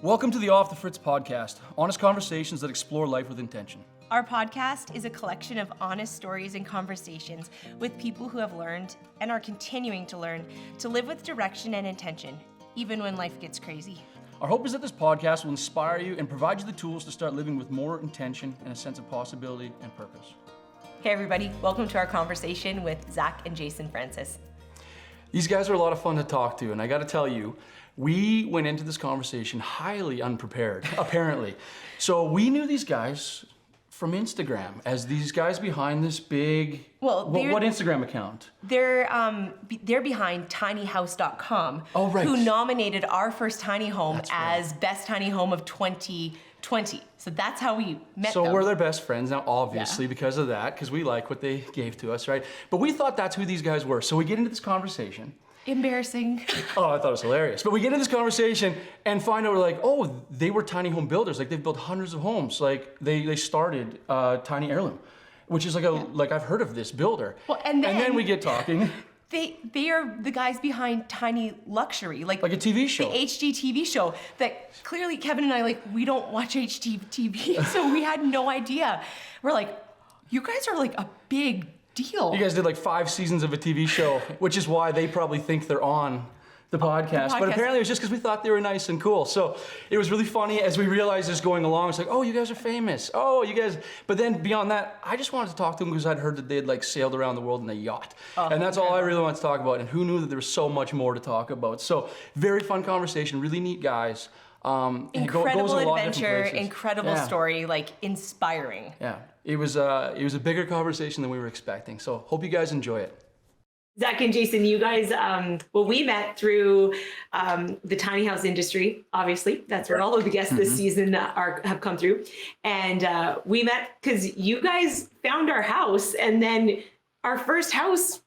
Welcome to the Off the Fritz podcast, honest conversations that explore life with intention. Our podcast is a collection of honest stories and conversations with people who have learned and are continuing to learn to live with direction and intention, even when life gets crazy. Our hope is that this podcast will inspire you and provide you the tools to start living with more intention and a sense of possibility and purpose. Hey everybody, welcome to our conversation with Zach and Jason Francis. These guys are a lot of fun to talk to, and I gotta tell you, we went into this conversation highly unprepared, apparently. So we knew these guys from Instagram as these guys behind this big, what Instagram account? They're behind tinyhouse.com, oh, right. Who nominated our first tiny home as Best Tiny Home of 2020. So that's how we met them. So we're their best friends now, obviously, because of that, because we like what they gave to us, right? But we thought that's who these guys were. So we get into this conversation. Embarrassing. Oh, I thought it was hilarious. But we get into this conversation and find out we're like, oh, they were tiny home builders. Like they've built hundreds of homes. Like they started Tiny Heirloom, which is like I've heard of this builder. Well, and then we get talking. They are the guys behind Tiny Luxury, like a TV show. The HGTV show that clearly Kevin and I, we don't watch HGTV, so we had no idea. We're like, you guys are like a big deal. You guys did like 5 seasons of a TV show, which is why they probably think they're on the podcast. But apparently it was just because we thought they were nice and cool. So it was really funny as we realized this going along. It's like, oh, you guys are famous. Oh, you guys. But then beyond that, I just wanted to talk to them because I'd heard that they had sailed around the world in a yacht. And that's all I really wanted to talk about. And who knew that there was so much more to talk about. So very fun conversation, really neat guys. Incredible adventure, incredible story, inspiring. Yeah, it was a bigger conversation than we were expecting. So hope you guys enjoy it. Zach and Jason, you guys, we met through the tiny house industry. Obviously, that's where all of the guests this season have come through, and we met because you guys found our house, and then our first house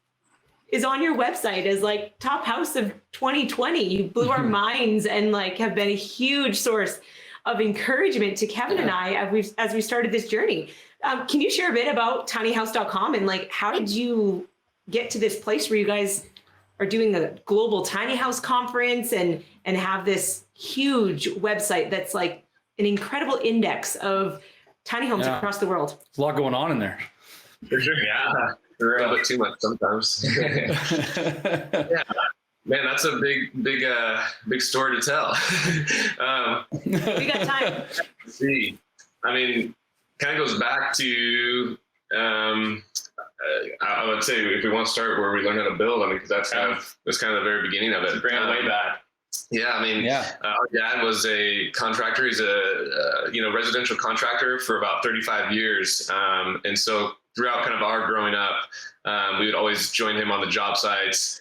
is on your website as top house of 2020. You blew our minds and have been a huge source of encouragement to Kevin and I as we started this journey. Can you share a bit about tinyhouse.com and how did you get to this place where you guys are doing a global tiny house conference and have this huge website that's an incredible index of tiny homes across the world? There's a lot going on in there. For sure, yeah. A little bit too much sometimes. Yeah, man, that's a big story to tell. We got time. Let's see, I mean, kind of goes back to, I would say if we want to start where we learn how to build, because that's kind of the very beginning of it. Bring it way back. Yeah, I mean, our dad was a contractor. He's a residential contractor for about 35 years, and so throughout kind of our growing up, we would always join him on the job sites,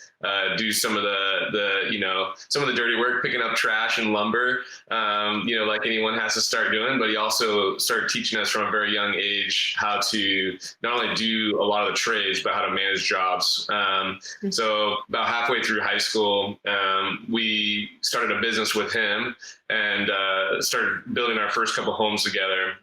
do some of the dirty work, picking up trash and lumber, like anyone has to start doing. But he also started teaching us from a very young age how to not only do a lot of the trades, but how to manage jobs. So about halfway through high school, we started a business with him and started building our first couple homes together.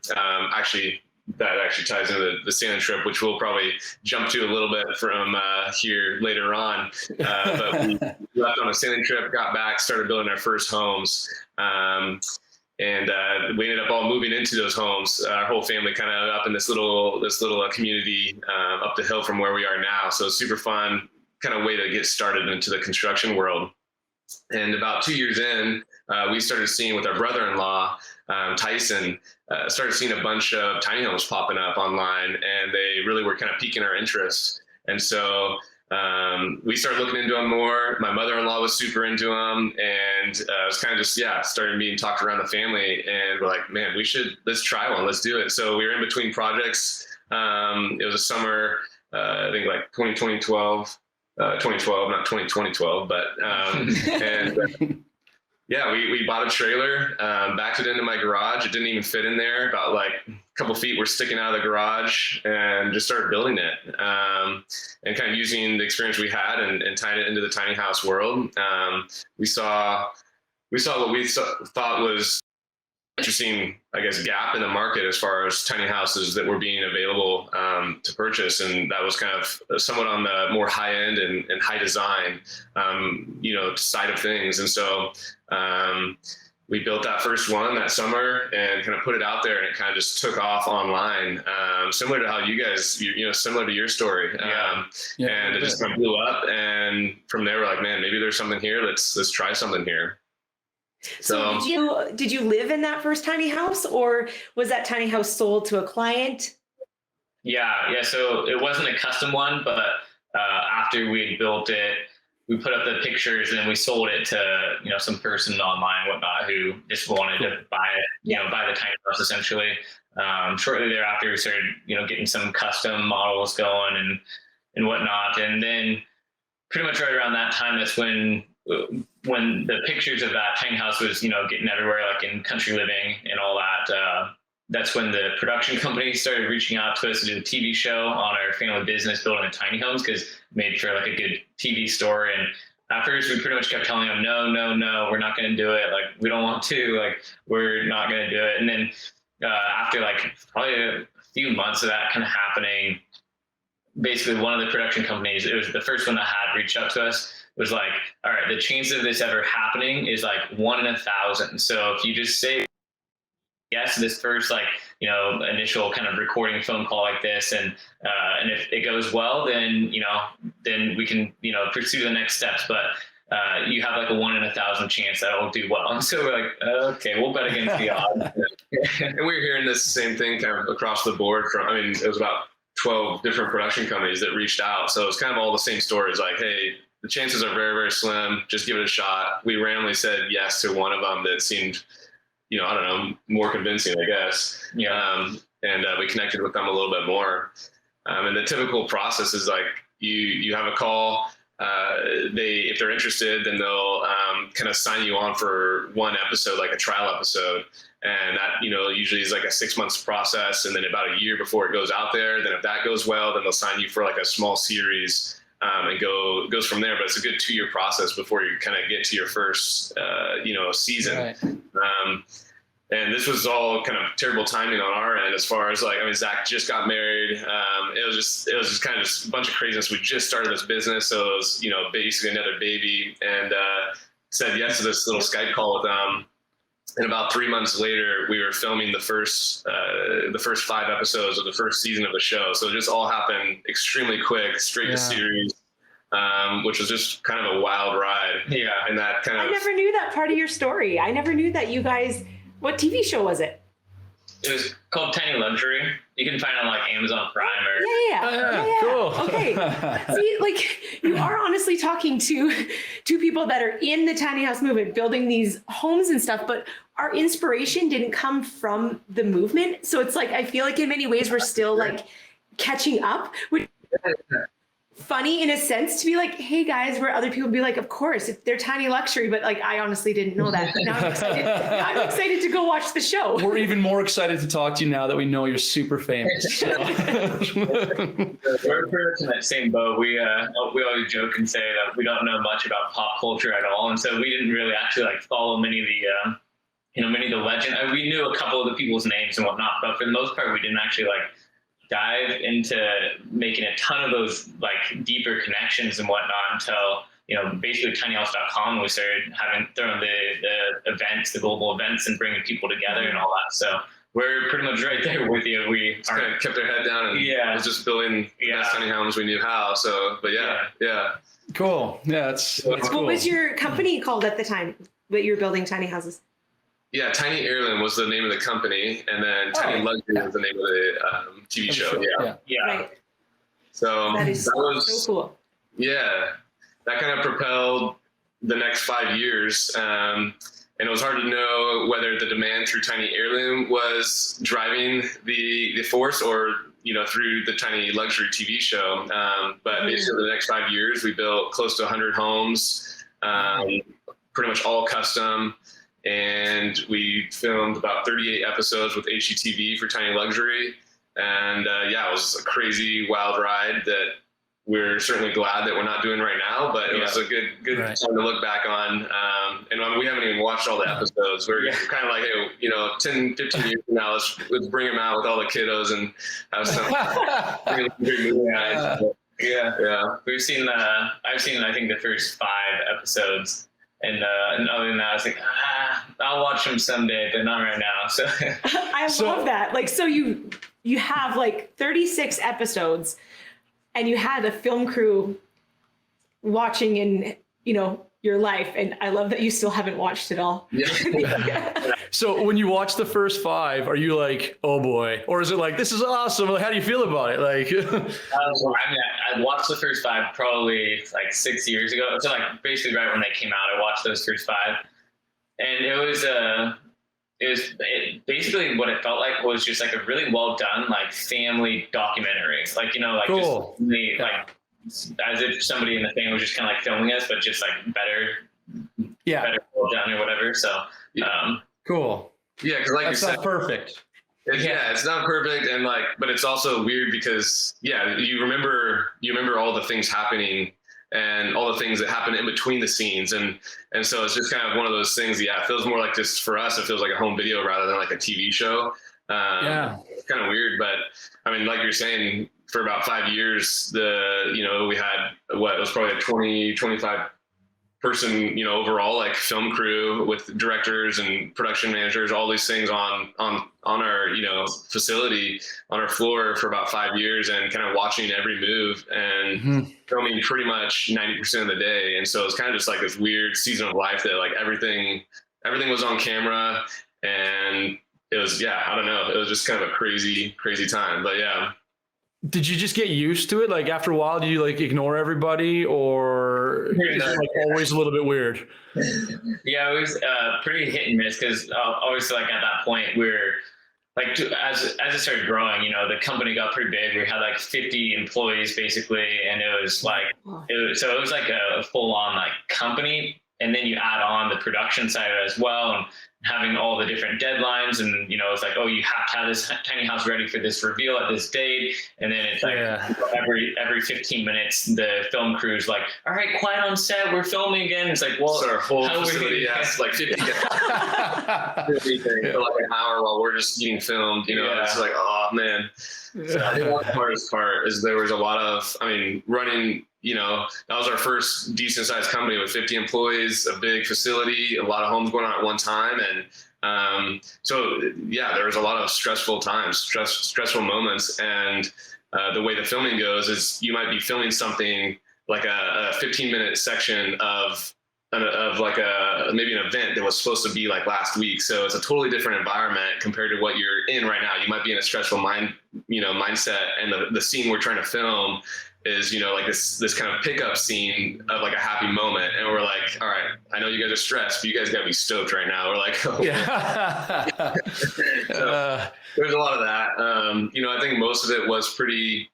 That actually ties into the sailing trip, which we'll probably jump to a little bit from here later on. But we left on a sailing trip, got back, started building our first homes. And we ended up all moving into those homes, our whole family kind of up in this little community up the hill from where we are now. So super fun kind of way to get started into the construction world. And about 2 years in, we started seeing with our brother-in-law, Tyson, started seeing a bunch of tiny homes popping up online, and they really were kind of piquing our interest. And so we started looking into them more. My mother-in-law was super into them, and it was kind of just, started being talked around the family, and we're like, man, let's try one, let's do it. So we were in between projects. It was a summer, I think 2012, not 2012, but, and we bought a trailer, backed it into my garage. It didn't even fit in there. About a couple feet were sticking out of the garage, and just started building it. And kind of using the experience we had and tying it into the tiny house world. We saw what we thought was interesting, gap in the market as far as tiny houses that were being available to purchase. And that was kind of somewhat on the more high end and high design, side of things. And so we built that first one that summer and kind of put it out there, and it kind of just took off online. Similar to how you guys, similar to your story. And it just kind of blew up. And from there, we're like, man, maybe there's something here. Let's try something here. So did you live in that first tiny house, or was that tiny house sold to a client? Yeah. So it wasn't a custom one, but after we had built it, we put up the pictures and we sold it to, some person online and whatnot who just wanted to buy it, buy the tiny house essentially. Shortly thereafter, we started, getting some custom models going and whatnot. And then pretty much right around that time, that's when the pictures of that tiny house was, getting everywhere, like in Country Living and all that. That's when the production company started reaching out to us to do a TV show on our family business, building the tiny homes, because it made for like a good TV story. And at first we pretty much kept telling them, no, we're not going to do it. Like, we don't want to, like, we're not going to do it. And then after like probably a few months of that kind of happening, basically one of the production companies, it was the first one that had reached out to us, was like, all right, the chance of this ever happening is like 1 in 1,000. So if you just say yes to this first, initial kind of recording phone call like this, and if it goes well, then we can, pursue the next steps. But you have like a 1 in 1,000 chance that it'll do well. And so we're like, okay, we'll bet against the odds. And we were hearing this same thing kind of across the board it was about 12 different production companies that reached out. So it's kind of all the same stories, like, hey, the chances are very, very slim. Just give it a shot. We randomly said yes to one of them that seemed, more convincing, I guess. Yeah. And we connected with them a little bit more. And the typical process is like, you have a call. If they're interested, then they'll kind of sign you on for one episode, like a trial episode. And that, usually is like a 6 months process. And then about a year before it goes out there, then if that goes well, then they'll sign you for like a small series and goes from there. But it's a good 2-year process before you kind of get to your first, season. Right. And this was all kind of terrible timing on our end, as far as Zach just got married. It was just kind of just a bunch of craziness. We just started this business. So it was, basically another baby, and said yes to this little Skype call with them. And about 3 months later, we were filming the first 5 episodes of the first season of the show. So it just all happened extremely quick, straight to series, which was just kind of a wild ride. Yeah. And that kind of... I never knew that part of your story. I never knew that you guys... What TV show was it? It was called Tiny Luxury. You can find it on like Amazon Prime or... Yeah. Cool. Okay. See, like, you are honestly talking to people that are in the tiny house movement, building these homes and stuff, but our inspiration didn't come from the movement. So it's like, I feel like in many ways we're still like catching up, which funny in a sense to be like, hey guys, where other people be like, of course, if they're tiny luxury, but like, I honestly didn't know that. Now I'm excited to go watch the show. We're even more excited to talk to you now that we know you're super famous. So. We're pretty much in that same boat. We always joke and say that we don't know much about pop culture at all. And so we didn't really actually like follow many of the legend. We knew a couple of the people's names and whatnot, but for the most part, we didn't actually like dive into making a ton of those like deeper connections and whatnot until, basically tinyhouse.com, we started throwing the events, the global events, and bringing people together and all that. So we're pretty much right there with you. We kind of kept our head down and was just building the best tiny homes we knew how. So, but yeah. Cool. Yeah, that's cool. What was your company called at the time that you were building tiny houses? Yeah, Tiny Heirloom was the name of the company, and then Tiny Luxury was the name of the TV show. Yeah. Right. So that was so cool. Yeah, that kind of propelled the next 5 years, and it was hard to know whether the demand through Tiny Heirloom was driving the force, or through the Tiny Luxury TV show. But basically, the next 5 years, we built close to 100 homes, pretty much all custom. And we filmed about 38 episodes with HGTV for Tiny Luxury. And it was a crazy, wild ride that we're certainly glad that we're not doing right now, but it was a good time to look back on. And we haven't even watched all the episodes. We're kind of like, hey, 10, 15 years from now, let's bring them out with all the kiddos and have some great movie guys. Yeah. I've seen, I think, the first 5 episodes. And other than that, I was like, I'll watch them someday, but not right now. So I love that. Like, so you have like 36 episodes, and you had a film crew watching in, your life. And I love that you still haven't watched it all. Yeah. So when you watch the first 5, are you like, oh boy, or is it like, this is awesome? Like, how do you feel about it? Like, I watched the first 5 probably like 6 years ago. So like basically right when they came out, I watched those first 5, and it was basically what it felt like was just like a really well done like family documentary. Like, cool. just like as if somebody in the family was just kind of like filming us, but just like better well done or whatever. So cool. Yeah, because like that's you not said, perfect. it's not perfect, and like, but it's also weird because you remember all the things happening and all the things that happen in between the scenes, and so it's just kind of one of those things. Yeah, it feels more like just for us, it feels like a home video rather than like a TV show. It's kind of weird, but I mean, like you're saying, for about 5 years, we had it was probably a 25 person, overall like film crew with directors and production managers, all these things on our, facility, on our floor for about 5 years, and kind of watching every move and filming pretty much 90% of the day. And so it's kind of just like this weird season of life that like everything was on camera, and it was, I don't know. It was just kind of a crazy time, but yeah. Did you just get used to it? Like after a while, do you like ignore everybody, or is it like always a little bit weird? Yeah, it was pretty hit and miss, because obviously like at that point we're like, as it started growing, the company got pretty big. We had like 50 employees basically, and it was like it was like a full on like company, and then you add on the production side as well, and having all the different deadlines, and it's like, oh, you have to have this tiny house ready for this reveal at this date, and then it's like every 15 minutes the film crew's like, all right, quiet on set, we're filming again. It's like, well, so our whole facility has like 50 guys for like an hour while we're just getting filmed. It's like, oh man. So I think one hardest part is there was a lot of, running. That was our first decent sized company with 50 employees, a big facility, a lot of homes going on at one time. And so there was a lot of stressful times, stressful moments. And the way the filming goes is you might be filming something like a 15-minute section of like maybe an event that was supposed to be like last week. So it's a totally different environment compared to what you're in right now. You might be in a stressful mindset, and the scene we're trying to film is, like this kind of pickup scene of like a happy moment. And we're like, all right, I know you guys are stressed, but you guys gotta be stoked right now. We're like, oh. So there's a lot of that. I think most of it was pretty,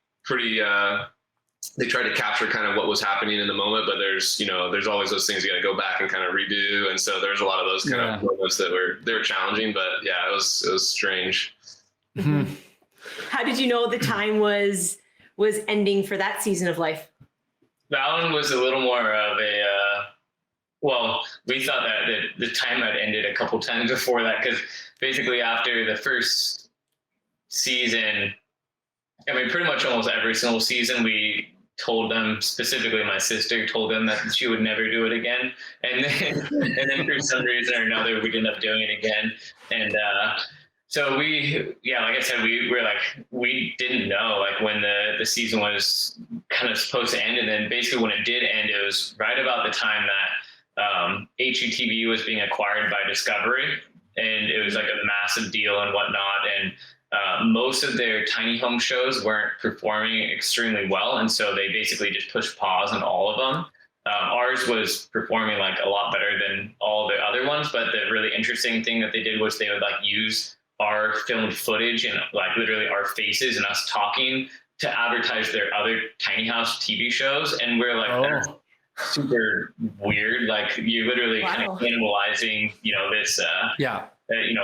they tried to capture kind of what was happening in the moment, but there's always those things you got to go back and kind of redo. And so there's a lot of those kind of moments that they were challenging, but it was strange. Mm-hmm. How did you know the time was ending for that season of life? That one was a little more of a, we thought that the time had ended a couple times before that, because basically after the first season, pretty much almost every single season, we told them, specifically my sister told them that she would never do it again. And then for some reason or another, we ended up doing it again. And so we, like I said, we didn't know like when the season was kind of supposed to end. And then basically when it did end, it was right about the time that HGTV was being acquired by Discovery. And it was like a massive deal and whatnot. And most of their tiny home shows weren't performing extremely well, and so they basically just pushed pause on all of them. Ours was performing like a lot better than all the other ones, but the really interesting thing that they did was they would like use our filmed footage and like literally our faces and us talking to advertise their other tiny house TV shows, and we're like, they're super weird. Like you're literally kind of cannibalizing, this.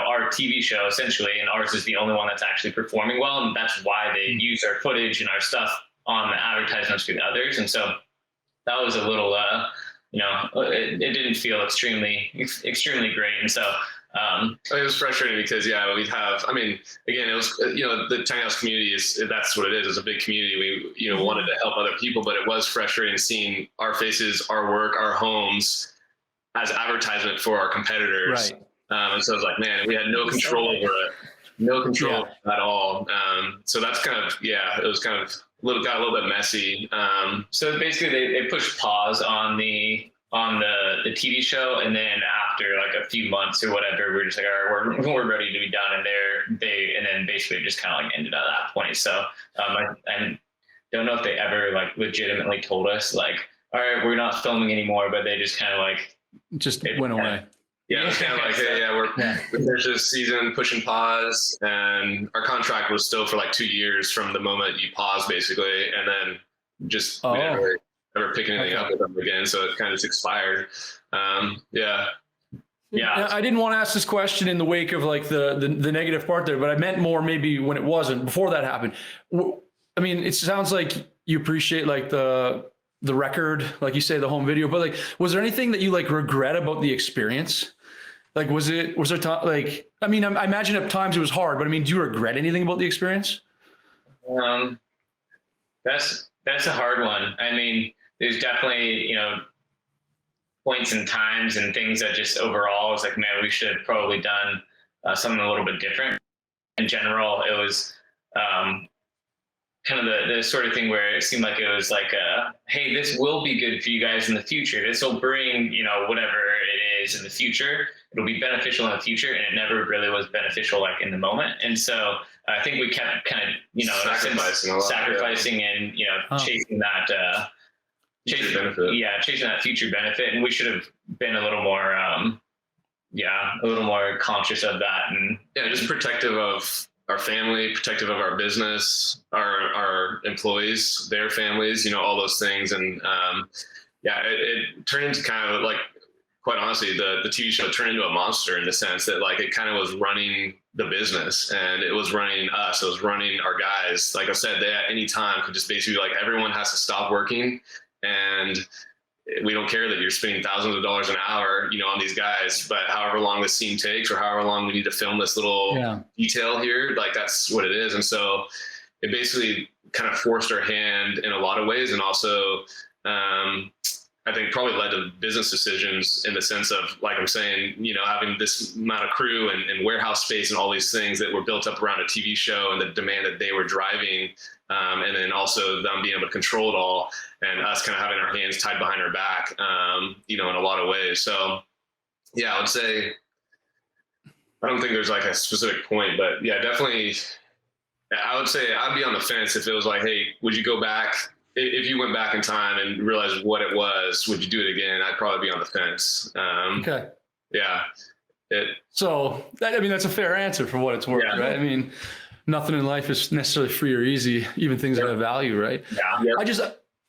Our TV show essentially, and ours is the only one that's actually performing well, and that's why they use our footage and our stuff on the advertisements for the others. And so that was a little, it didn't feel extremely great. And so it was frustrating because we'd have, again, it was, the tiny house community that's what it is. It's a big community. We, wanted to help other people, but it was frustrating seeing our faces, our work, our homes as advertisement for our competitors. Right. And so I was like, man, we had no control over it, no control at all. So that's kind of, it was kind of got a little bit messy. So basically they pushed pause on the TV show, and then after like a few months or whatever, we're just like, all right, we're ready to be done. And then basically just kind of like ended at that point. So I don't know if they ever like legitimately told us like, all right, we're not filming anymore, but they just kind of like just went away. Yeah, it was kind of like, we finished this season, pushing pause, and our contract was still for like 2 years from the moment you pause, basically, and then just we didn't really ever pick anything up with them again, so it kind of just expired. Yeah. I didn't want to ask this question in the wake of like the negative part there, but I meant more maybe when it wasn't, before that happened. I mean, it sounds like you appreciate like the record, like you say, the home video, but like, was there anything that you like regret about the experience? Like, was there like, I mean, I imagine at times it was hard, but I mean, do you regret anything about the experience? That's a hard one. I mean, there's definitely, points and times and things that just overall was like, man, we should have probably done something a little bit different. In general, it was kind of the sort of thing where it seemed like it was like, hey, this will be good for you guys in the future. This will bring, whatever it is in the future. It'll be beneficial in the future, and it never really was beneficial like in the moment. And so I think we kept kind of, sacrificing and, chasing that, chasing that future benefit. And we should have been a little more, conscious of that. And just protective of our family, protective of our business, our employees, their families, all those things. And it turned into kind of like, quite honestly, the TV show turned into a monster in the sense that like it kind of was running the business, and it was running us. It was running our guys. Like I said, they at any time could just basically like, everyone has to stop working, and we don't care that you're spending thousands of dollars an hour, on these guys, but however long the scene takes or however long we need to film this little detail here, like that's what it is. And so it basically kind of forced our hand in a lot of ways. And also, I think probably led to business decisions in the sense of, like I'm saying, having this amount of crew and warehouse space and all these things that were built up around a TV show and the demand that they were driving. And then also them being able to control it all, and us kind of having our hands tied behind our back, in a lot of ways. So I would say, I don't think there's like a specific point, but definitely I would say I'd be on the fence if it was like, hey, would you go back? If you went back in time and realized what it was, would you do it again? I'd probably be on the fence. Okay. Yeah. So that's a fair answer for what it's worth, right? I mean, nothing in life is necessarily free or easy, even things that have value, right? Yeah.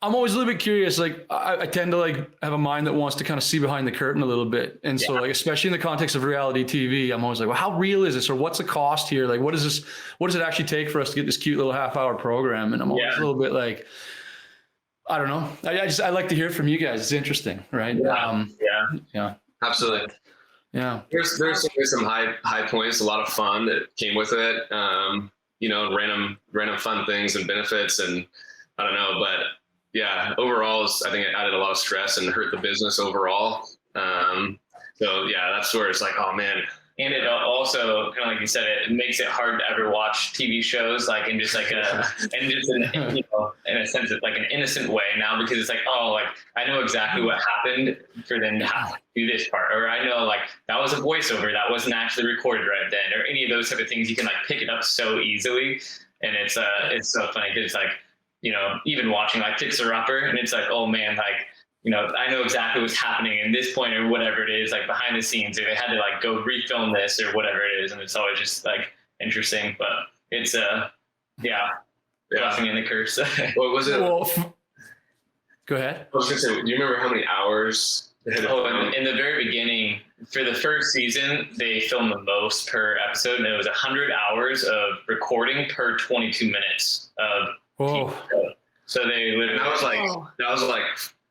I'm always a little bit curious. Like I tend to like have a mind that wants to kind of see behind the curtain a little bit. And so like, especially in the context of reality TV, I'm always like, well, how real is this? Or what's the cost here? Like, what does it actually take for us to get this cute little half-hour program? And I'm always a little bit like, I don't know. I like to hear from you guys. It's interesting, right? Yeah. Absolutely. Yeah. There's some high points, a lot of fun that came with it. Random fun things and benefits, and I don't know, but overall, I think it added a lot of stress and hurt the business overall. That's where it's like, oh man. And it also, kind of like you said, it makes it hard to ever watch TV shows, like in just like in a sense of like an innocent way now, because it's like, oh, like I know exactly what happened for them to have to do this part, or I know like that was a voiceover that wasn't actually recorded right then, or any of those type of things. You can like pick it up so easily, and it's so funny because it's like, even watching like Fixer Upper, and it's like, oh man, like. I know exactly what's happening in this point or whatever it is, like behind the scenes, or they had to like go refilm this or whatever it is. And it's always just like interesting, but it's blessing and the curse. What was it? Well, go ahead. I was gonna say, do you remember how many hours they had to film? In the very beginning, for the first season, they filmed the most per episode, and it was 100 hours of recording per 22 minutes of TV show. So they literally, and that was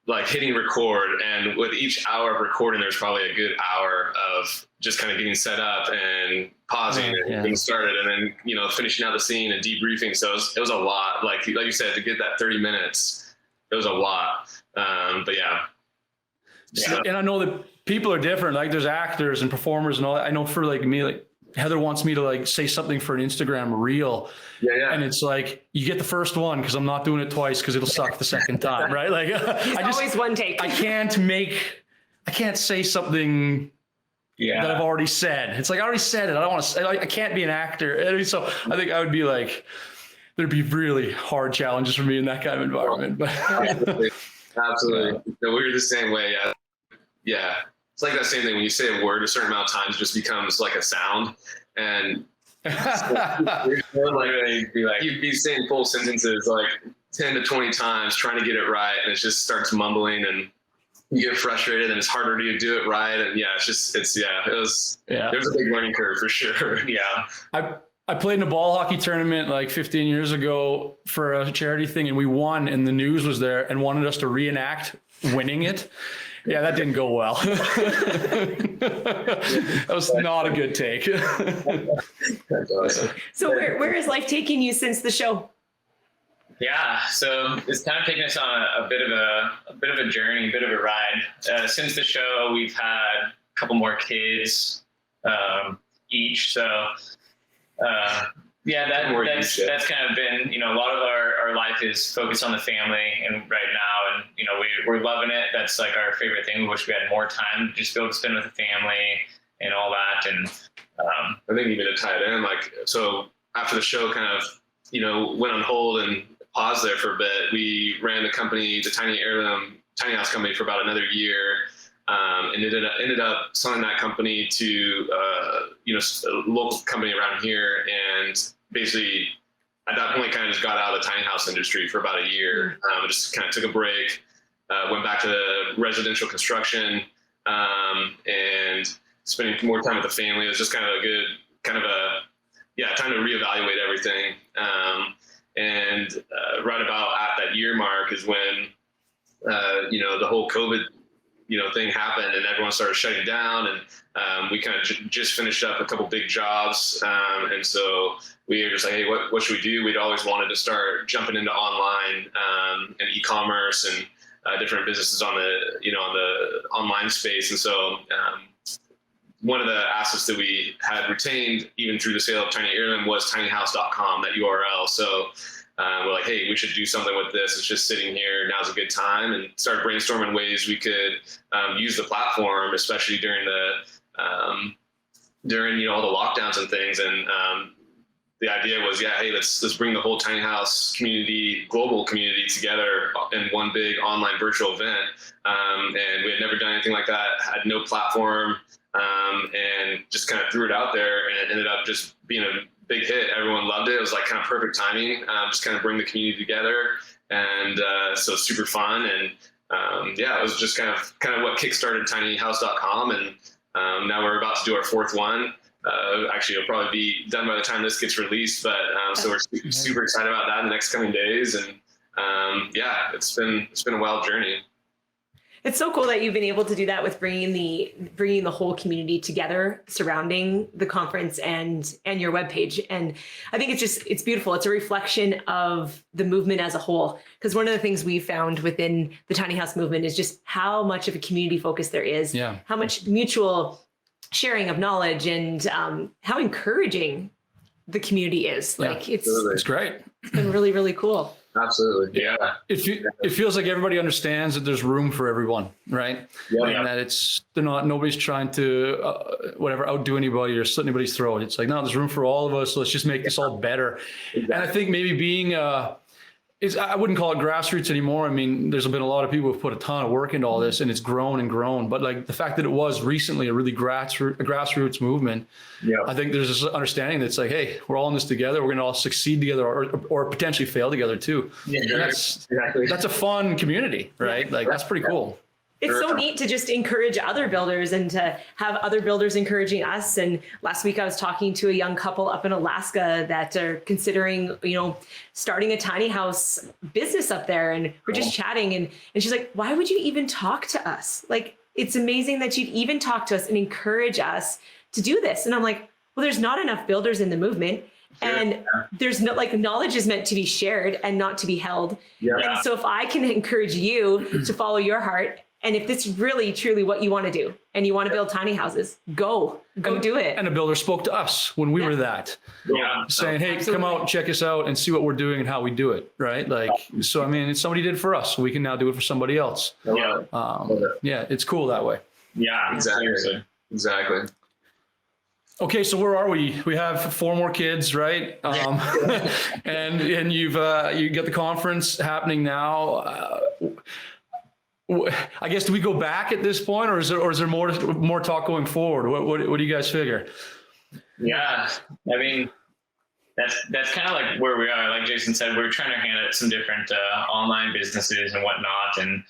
like hitting record, and with each hour of recording, there's probably a good hour of just kind of getting set up and pausing and getting started, and then finishing out the scene and debriefing. So it was a lot. Like you said, to get that 30 minutes, it was a lot. But and I know that people are different. Like there's actors and performers and all that. I know for like me, like Heather wants me to like say something for an Instagram reel. Yeah. And it's like, you get the first one because I'm not doing it twice because it'll suck the second time, right? Like always one take. I can't say something that I've already said. It's like, I already said it. I don't want to, I can't be an actor. So I think I would be like, there'd be really hard challenges for me in that kind of environment. But Absolutely. No, we're the same way. Yeah. It's like that same thing when you say a word a certain amount of times, it just becomes like a sound. And you'd be saying full sentences like 10 to 20 times trying to get it right. And it just starts mumbling and you get frustrated and it's harder to do it right. And there's a big learning curve for sure. Yeah. I played in a ball hockey tournament like 15 years ago for a charity thing and we won and the news was there and wanted us to reenact winning it. Yeah, that didn't go well. That was not a good take. That's awesome. So where is life taking you since the show? Yeah, so it's kind of taken us on a bit of a journey, a bit of a ride. Since the show, we've had a couple more kids each. So that's kind of been, a lot of our life is focused on the family and right now, and we're loving it. That's like our favorite thing. We wish we had more time to just be able to spend with the family and all that. And I think even to tie it in, like, so after the show kind of, went on hold and paused there for a bit, we ran the company, the Tiny Heirloom tiny house company, for about another year. And ended up selling that company to a local company around here, and basically at that point kind of just got out of the tiny house industry for about a year. Just kind of took a break, went back to residential construction, and spending more time with the family. It was just kind of a good time to reevaluate everything. And right about at that year mark is when the whole COVID thing happened and everyone started shutting down, and we kind of just finished up a couple big jobs. And so we were just like, hey, what should we do? We'd always wanted to start jumping into online and e-commerce and different businesses on the online space. And so one of the assets that we had retained even through the sale of Tiny Heirloom was tinyhouse.com, that URL. So we're like, hey, we should do something with this. It's just sitting here. Now's a good time, and start brainstorming ways we could use the platform, especially during all the lockdowns and things. And the idea was, hey, let's bring the whole tiny house community, global community together in one big online virtual event. And we had never done anything like that, had no platform, and just kind of threw it out there, and it ended up just being a big hit. Everyone loved it. It was like kind of perfect timing, just kind of bring the community together. And so super fun. And it was just kind of what kickstarted tinyhouse.com. And now we're about to do our fourth one. Actually, it'll probably be done by the time this gets released, but so we're super excited about that in the next coming days. And it's been a wild journey. It's so cool that you've been able to do that with bringing the whole community together surrounding the conference and your webpage. And I think it's beautiful. It's a reflection of the movement as a whole. Because one of the things we found within the tiny house movement is just how much of a community focus there is, how much mutual sharing of knowledge, and how encouraging the community is. Like it's great. It's been really, really cool. Absolutely. Yeah. It feels like everybody understands that there's room for everyone, right? And that nobody's trying to outdo anybody or slit anybody's throat. It's like, no, there's room for all of us. So let's just make this all better. Exactly. And I think maybe being I wouldn't call it grassroots anymore. I mean, there's been a lot of people who've put a ton of work into all this, and it's grown and grown. But like the fact that it was recently a really grassroots movement, I think there's this understanding that's like, hey, we're all in this together. We're going to all succeed together, or potentially fail together too. That's a fun community, right? Like that's pretty cool. It's so neat to just encourage other builders and to have other builders encouraging us. And last week I was talking to a young couple up in Alaska that are considering, starting a tiny house business up there. And we're just chatting, and she's like, why would you even talk to us? Like, it's amazing that you'd even talk to us and encourage us to do this. And I'm like, well, there's not enough builders in the movement. And there's no, knowledge is meant to be shared and not to be held. And so if I can encourage you to follow your heart And if this is really truly what you want to do and you want to build tiny houses, go do it. And a builder spoke to us when we were that, saying, hey, Absolutely. come out and check us out and see what we're doing and how we do it. Right. Like, so, I mean, it's somebody did it for us, so we can now do it for somebody else. Yeah. Yeah, it's cool that way. Yeah. Exactly. Exactly. Okay, so where are we? We have 4 more kids, right? And you got the conference happening now. I guess, do we go back at this point, or is there more talk going forward? What do you guys figure? Yeah, I mean, that's kind of like where we are. Like Jason said, we're trying to hand out some different online businesses and whatnot, and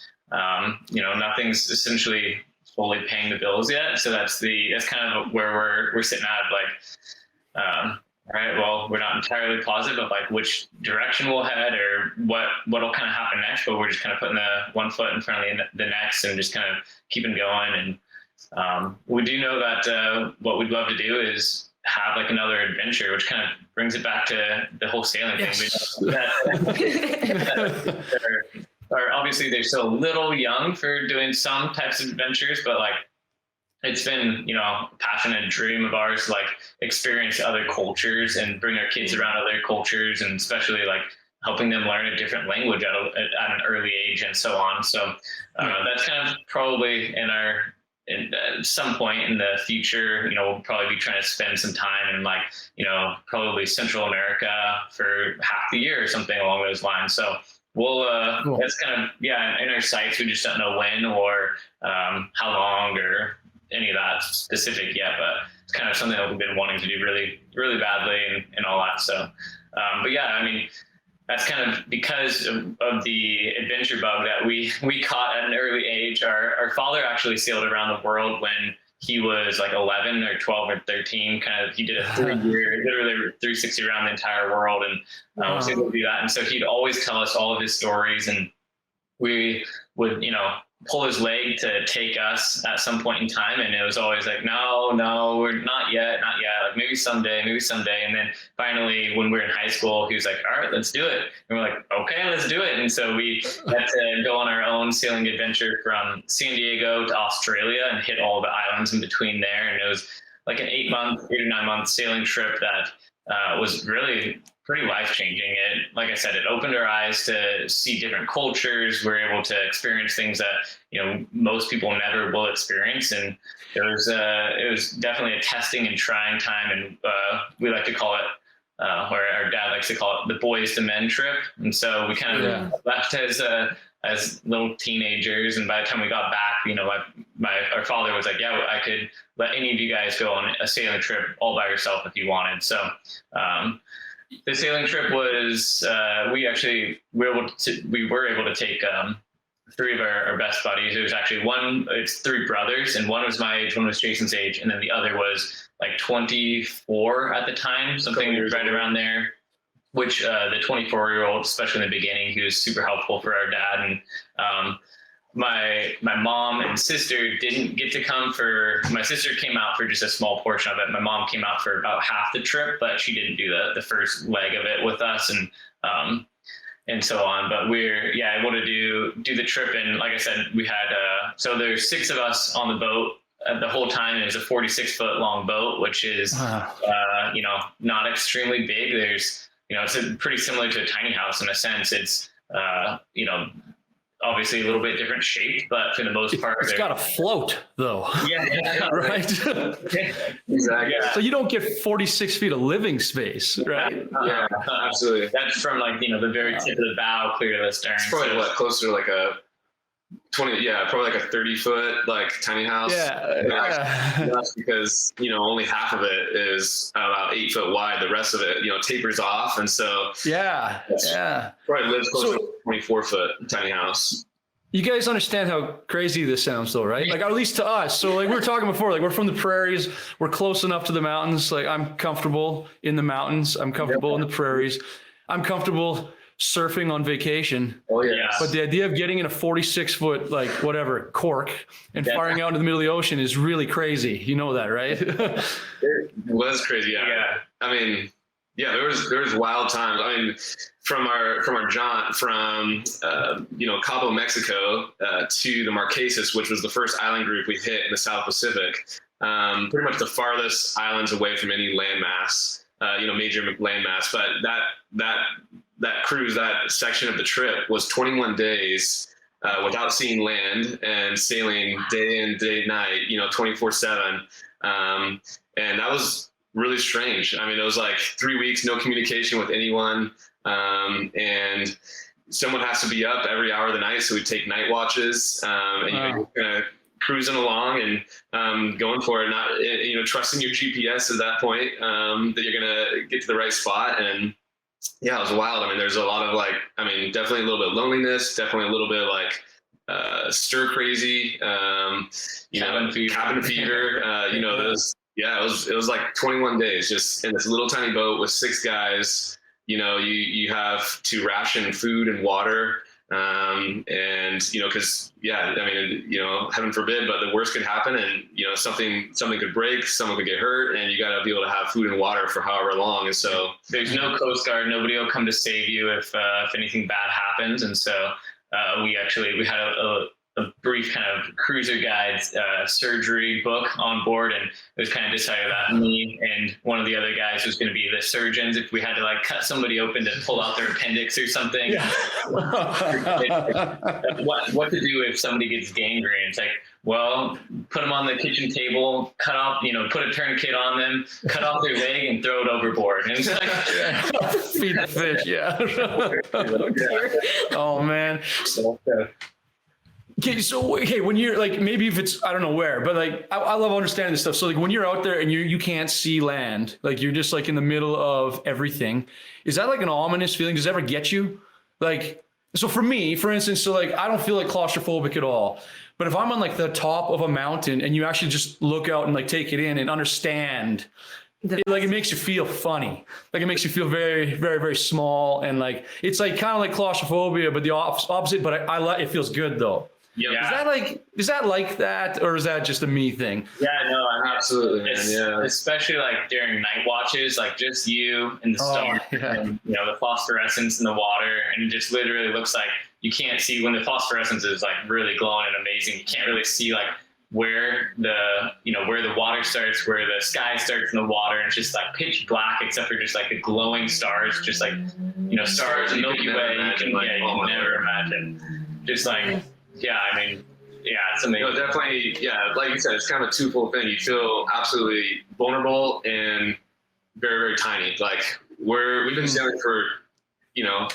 nothing's essentially fully paying the bills yet. So that's kind of where we're sitting at. Like, all right, well, we're not entirely positive of like which direction we'll head or what'll kind of happen next, but we're just kind of putting the one foot in front of the next and just kind of keeping going. And we do know that what we'd love to do is have like another adventure, which kind of brings it back to the whole sailing Yes. thing. Obviously they're still a little young for doing some types of adventures, but like it's been, a passion and dream of ours to like experience other cultures and bring our kids around other cultures, and especially like helping them learn a different language at an early age and so on. So that's kind of probably at some point in the future, we'll probably be trying to spend some time in like, probably Central America for half the year or something along those lines. So we'll, Cool. That's kind of, in our sights. We just don't know when or how long or any of that specific yet, but it's kind of something that we've been wanting to do really, really badly and all that. So, but yeah, I mean, that's kind of because of the adventure bug that we caught at an early age. Our father actually sailed around the world when he was like 11 or 12 or 13. He did a 3-year, literally 360 around the entire world, and was able to do that. And so he'd always tell us all of his stories, and we would, pull his leg to take us at some point in time. And it was always like, no, we're not yet. Like maybe someday. And then finally, when we were in high school, he was like, all right, let's do it. And we're like, okay, let's do it. And so we had to go on our own sailing adventure from San Diego to Australia and hit all the islands in between there. And it was like an 8 or 9 month sailing trip that was really pretty life-changing. It, like I said, it opened our eyes to see different cultures. We're able to experience things that, most people never will experience. And it was definitely a testing and trying time. And we like to call it, or our dad likes to call it, the boys to men trip. And so we kind of left as little teenagers. And by the time we got back, our father was like, yeah, I could let any of you guys go on a sailing trip all by yourself if you wanted. So, the sailing trip was, we were able to take 3 of our best buddies. It was actually it's 3 brothers, and one was my age, one was Jason's age, and then the other was like 24 at the time, something right around there, which the 24-year-old, especially in the beginning, he was super helpful for our dad. And my mom and sister didn't get to come my sister came out for just a small portion of it. My mom came out for about half the trip, but she didn't do the first leg of it with us and so on. But we're able to do the trip. And like I said, we had, so there's 6 of us on the boat the whole time. It was a 46-foot long boat, which is, not extremely big. There's, it's pretty similar to a tiny house in a sense. It's, obviously a little bit different shape, but for the most part, it's got a float though. Yeah. Right. Exactly. Yeah. So you don't get 46 feet of living space, right? Yeah, absolutely. That's from like, the very tip of the bow clear to the stern. It's probably closer to like a 20, probably like a 30-foot like tiny house. That's because only half of it is about 8 foot wide. The rest of it tapers off, and so probably lives closer to a 24-foot tiny house. You guys understand how crazy this sounds though, right? Like, at least to us. So like we were talking before, like we're from the prairies, we're close enough to the mountains. Like I'm comfortable in the mountains, I'm comfortable in the prairies, I'm comfortable surfing on vacation. Oh yeah. But the idea of getting in a 46-foot, like whatever, cork and firing out into the middle of the ocean is really crazy. You know that, right? It was crazy. Yeah. I mean, there was wild times. I mean, from our jaunt from Cabo, Mexico, to the Marquesas, which was the first island group we hit in the South Pacific, pretty much the farthest islands away from any landmass, major landmass. But that cruise, that section of the trip, was 21 days without seeing land and sailing day in, day night, 24/7, and that was really strange. I mean, it was like 3 weeks, no communication with anyone. And someone has to be up every hour of the night. So we take night watches, and you're kind of cruising along and, going for it, not, trusting your GPS at that point, that you're going to get to the right spot. And yeah, it was wild. I mean, there's a lot of definitely a little bit of loneliness, definitely a little bit of stir crazy, cabin fever, it was like 21 days just in this little tiny boat with 6 guys. You have to ration food and water. Cause heaven forbid, but the worst could happen, and, something could break, someone could get hurt, and you got to be able to have food and water for however long. And so there's no Coast Guard, nobody will come to save you if anything bad happens. And so, we had a brief kind of cruiser guides surgery book on board, and it was kind of decided that me and one of the other guys was going to be the surgeons if we had to cut somebody open to pull out their appendix or something. Yeah. what to do if somebody gets gangrene? It's well, put them on the kitchen table, cut off, put a tourniquet on them, cut off their leg and throw it overboard. And it's feed the fish. Yeah. Oh man. Okay, when you're maybe if it's, I don't know where, but I love understanding this stuff. So when you're out there and you can't see land, you're just in the middle of everything, is that an ominous feeling? Does it ever get you? So for me, for instance, I don't feel claustrophobic at all. But if I'm on the top of a mountain and you actually just look out and take it in and understand, it makes you feel funny. It makes you feel very, very, very small. And it's kind of like claustrophobia, but the opposite, but it feels good though. Yeah. Is that like that, or is that just a me thing? Yeah, no, absolutely, man. Yeah. Especially during night watches, just you and the stars, and the phosphorescence in the water, and it just literally looks like you can't see when the phosphorescence is really glowing and amazing. You can't really see where the water starts, where the sky starts in the water, and it's just pitch black except for just the glowing stars, just stars and Milky Way. You can never imagine. Just it's amazing. Definitely. Yeah. Like you said, it's kind of a twofold thing. You feel absolutely vulnerable and very, very tiny. We've been sailing for,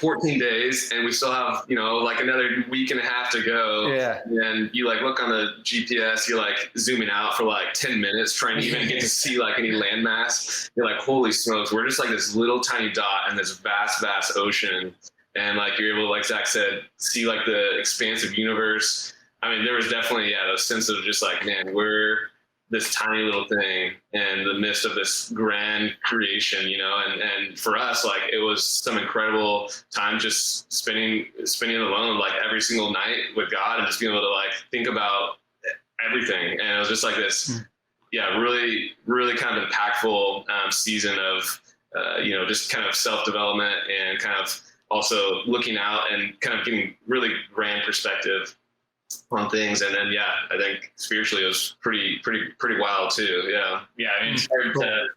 14 days, and we still have, another week and a half to go. Yeah. And you look on the GPS, you're zooming out for 10 minutes, trying to even get to see any landmass. You're holy smokes, we're just this little tiny dot in this vast, vast ocean. And you're able to, like Zach said, see the expansive universe. I mean, there was definitely, a sense of just man, we're this tiny little thing in the midst of this grand creation, and for us, it was some incredible time just spending alone, every single night with God, and just being able to think about everything. And it was just this, really, really kind of impactful season of, just kind of self-development and kind of also looking out and kind of getting really grand perspective on things. And then, I think spiritually it was pretty wild too. Yeah. Yeah. I mean, it's hard to,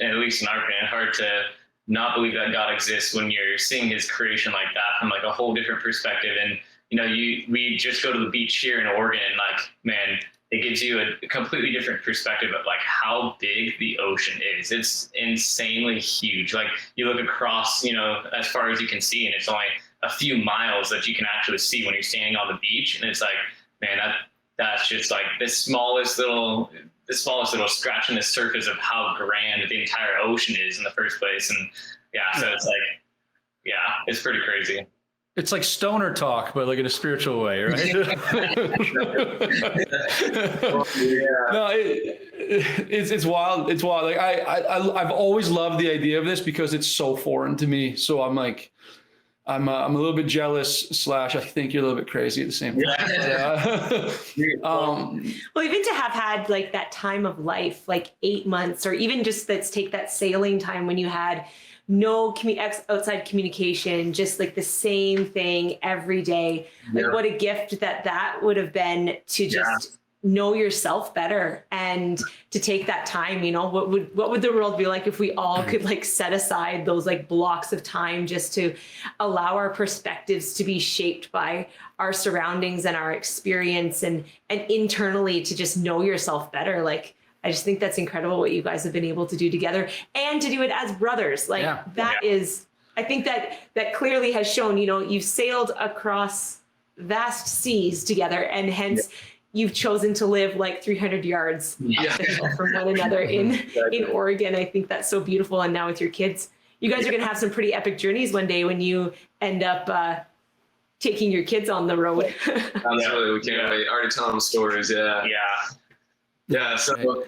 at least in our opinion, hard to not believe that God exists when you're seeing his creation like that from a whole different perspective. And, we just go to the beach here in Oregon, and man, it gives you a completely different perspective of how big the ocean is. It's insanely huge. You look across, as far as you can see, and it's only a few miles that you can actually see when you're standing on the beach. And it's man, that's just the smallest little scratch in the surface of how grand the entire ocean is in the first place. And so it's it's pretty crazy. It's like stoner talk, but in a spiritual way, right? No, it's wild. It's wild. I've always loved the idea of this because it's so foreign to me. So I'm a little bit jealous / I think you're a little bit crazy at the same time. Well, even to have had that time of life, 8 months, or even just let's take that sailing time when you had no outside communication, just like the same thing every day. Like what a gift that would have been to just know yourself better and to take that time. You know, what would the world be like if we all could like set aside those like blocks of time just to allow our perspectives to be shaped by our surroundings and our experience, and internally to just know yourself better. Like, I just think that's incredible what you guys have been able to do together, and to do it as brothers. Like that is, I think that clearly has shown, you know, you've sailed across vast seas together, and hence you've chosen to live like 300 yards from one another in Oregon. I think that's so beautiful. And now with your kids, you guys are going to have some pretty epic journeys one day when you end up taking your kids on the road. Absolutely. We can't wait. Already telling stories. Yeah. So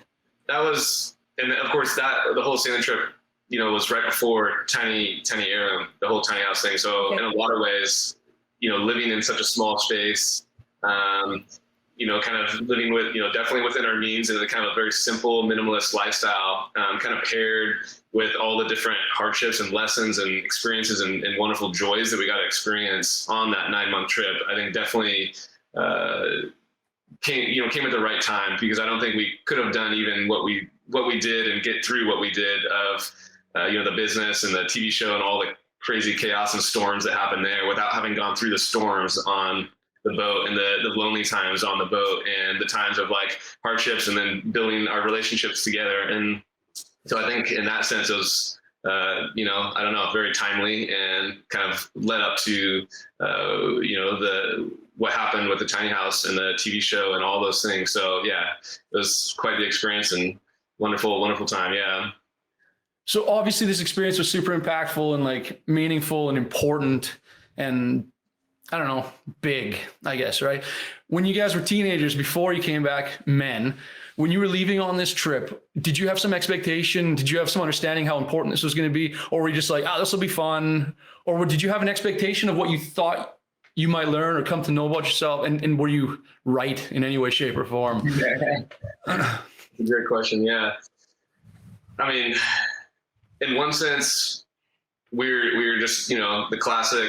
that was, and of course the whole sailing trip, you know, was right before Tiny Heirloom, the whole tiny house thing. So in a lot of ways, you know, living in such a small space, you know, kind of living with, you know, definitely within our means, and a kind of very simple, minimalist lifestyle, kind of paired with all the different hardships and lessons and experiences and wonderful joys that we got to experience on that 9-month trip. I think definitely came at the right time, because I don't think we could have done even what we did and get through what we did of, you know, the business and the TV show and all the crazy chaos and storms that happened there without having gone through the storms on the boat, and the lonely times on the boat, and the times of like hardships, and then building our relationships together. And so I think in that sense it was, you know, I don't know, very timely, and kind of led up to, you know, what happened with the tiny house and the TV show and all those things. So yeah, it was quite the experience and wonderful time. Yeah. So obviously this experience was super impactful and like meaningful and important, and I don't know, big, I guess, right? When you guys were teenagers, before you came back men, when you were leaving on this trip, did you have some expectation? Did you have some understanding how important this was going to be? Or were you just like, this will be fun? Or did you have an expectation of what you thought you might learn or come to know about yourself? And were you right in any way, shape, or form? Great question. Yeah. I mean, in one sense, we're just, you know, the classic,